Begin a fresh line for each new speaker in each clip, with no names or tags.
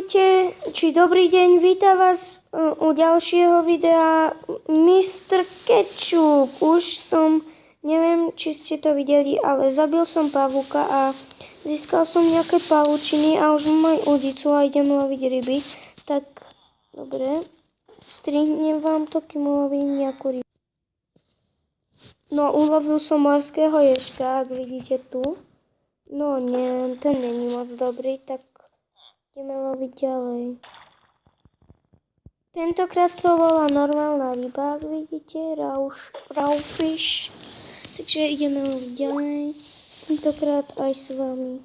Ahojte, či dobrý deň, vítam vás u ďalšieho videa Mr. Ketchup. Neviem, či ste to videli, ale zabil som pavúka a získal som nejaké pavučiny a už mám aj udicu a idem loviť ryby. Tak, dobre, strihnem vám to, kým ulovím nejakú rybu. No, ulovil som morského ježka, ak vidíte tu. No, nie, ten není moc dobrý, tak ideme loviť ďalej. Tentokrát to bola normálna ryba, ak vidíte, rawfish. Takže ideme loviť ďalej. Tentokrát aj s vami.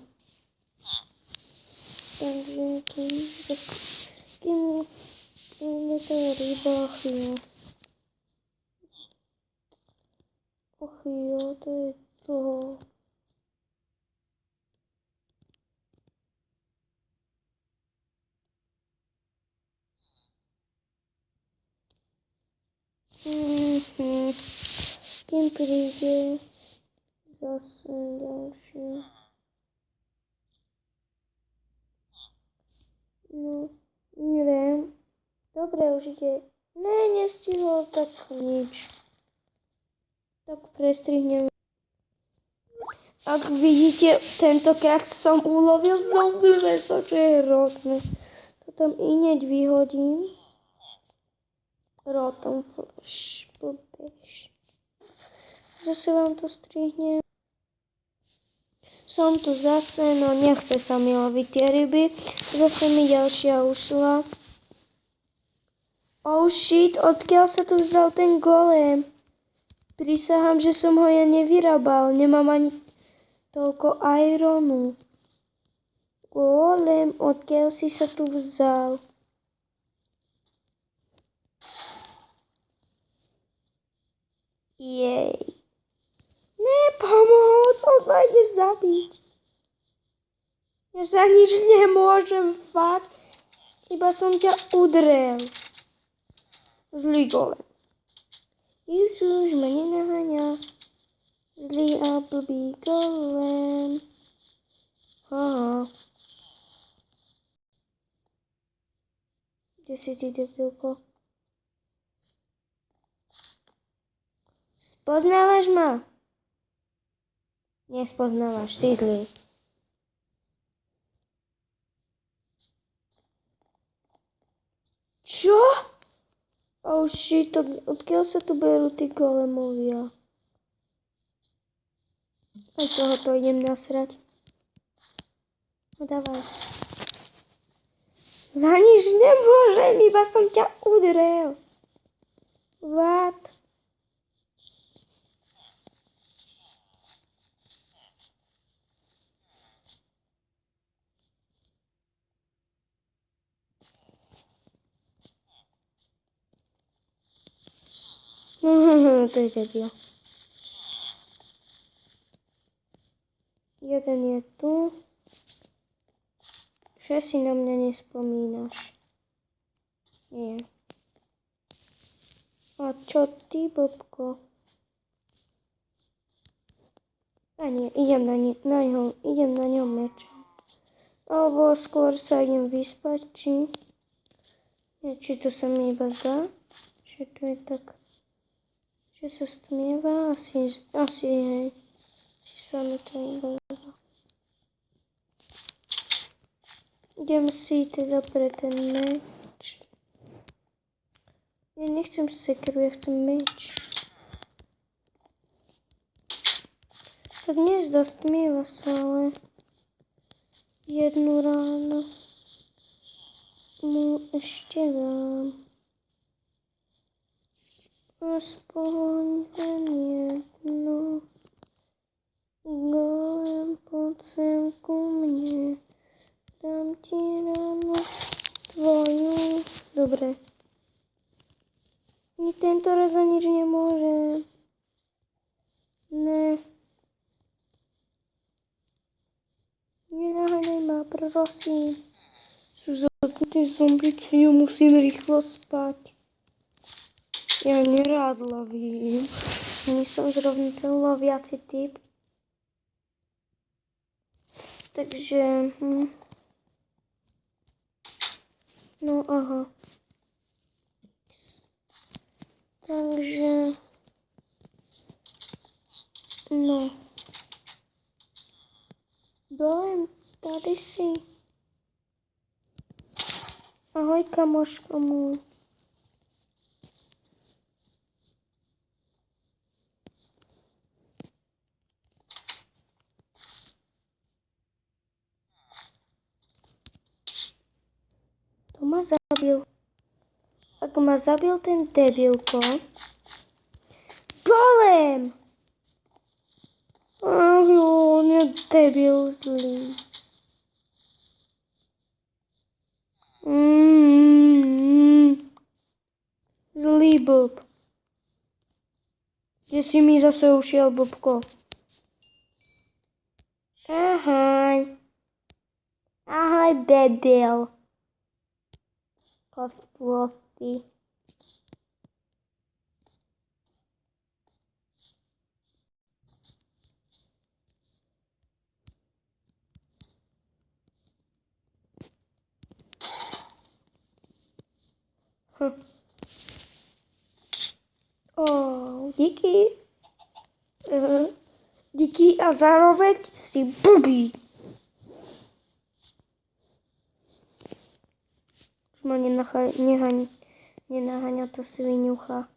Takže kým je to ryba, jo, to je toho. Kým príde zase ďalší. No, neviem. Dobre, už ide. Ne, nestihol, tak nič. Tak prestrihnem. Ak vidíte, tentokrát som ulovil zombie mäso, čo je hrozné. To tam ineď vyhodím. Rotom flash, blbeš. Zase vám to strihnem. Som tu zase, no nechce sa mi loviť tie ryby. Zase mi ďalšia ušla. Oh shit, odkiaľ sa tu vzal ten golem? Prisahám, že som ho ja nevyrábal. Nemám ani toľko ironu. Golem, odkiaľ si sa tu vzal? Jej. Nepomoc, on ma ide zabiť. Ja za nič nemôžem, fakt. Iba som ťa udrel. Zlý golem. Ježiš, ma nenaháňa. Zlý a blbý golem. Haha. Kde si ty, debilko? Spoznávaš ma? Nespoznávaš, ty zlý. Čo? Oh shit, odkiaľ sa tu berú tí golemovia? Aj tohoto idem nasrať. No dávaj. Za nič nemôžem, iba som ťa udrel. What? To je debil. Jeden je tu. Že si na mňa nespomínaš. Nie. A čo ty, blbko? A nie, idem na ňo mečom. Alebo skôr sa idem vyspať, či... Nie, či to sa mi iba zdá? Že to je tak... Že sa stmieva? Asi hej. Si sa mi to iba zdá. Idem si teda pre ten meč. Ja nechcem sekeru, ja chcem meč. Tak nezdá, stmieva sa, ale... Jednu ráno mu ešte dám. Aspoň len jedno. Golem, poď sem ku mne. Dám ti ráno tvoju. Dobre. Ni tento raz za nič nemôžem. Ne. Nenaháňaj ma, prosím. Sú zapnutí zombici, musím rýchlo spať. Ja nerád lovím. Nie som zrovna ten loviaci typ. Takže... No aha. Takže... No. Dolem, tady si. Ahoj, kamoško můj. To ma zabil. Ak ma zabil ten debilko. Golem! Ach jo, on je debil zlý. Zlý blb. Kde si mi zase ušiel, blbko? Ahoj. Ahoj, debil. Kostlový. Díky. Díky a zároveň si blbý. Už ma nenaháňa to sviňucha.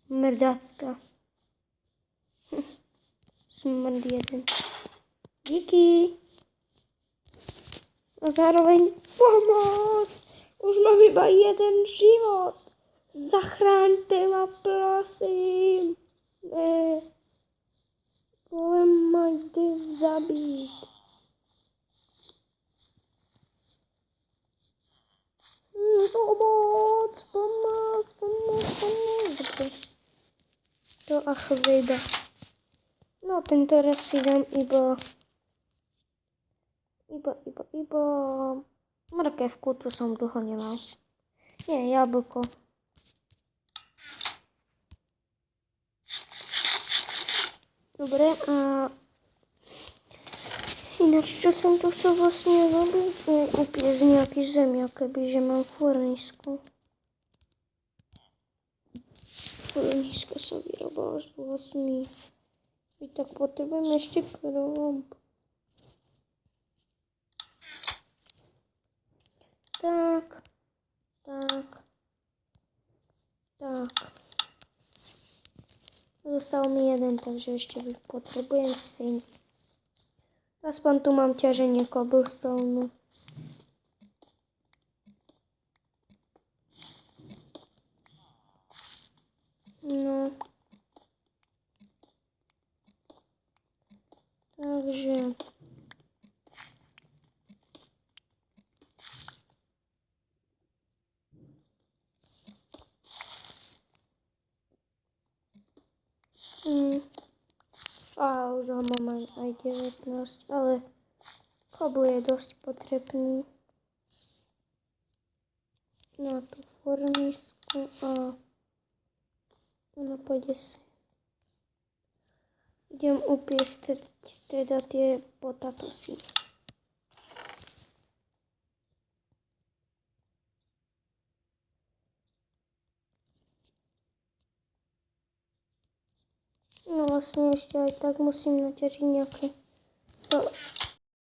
Mrdácka. Smrd jeden. Díky. A zároveň pomoc. Už mám iba jeden život. Zachráňte ma, prosím. Ne. Golem ma jde zabít. Pomoc. Dobře. To a chvída. No, tento raz si dám iba mrkevku, tu som dlho nemal. Nie, jablko. Dobre, a ináč, čo som tu chcel vlastne robiť? Upiecť nejaký zemiak, kebyže mám furnisko. Furnisko sa vyrobalo z 8. I tak potrebujem ešte krom. Tak. Zostal mi jeden, takže ešte potrebujem 7. Aspoň tu mám ťaženie cobblestone. No. Takže... A už ho mám aj 19, ale kobl je dosť potrebný na tú formisku a ona pôjde si. Idem upiesť teda tie potatosy. No vlastne ešte aj tak musím naťažiť nejaké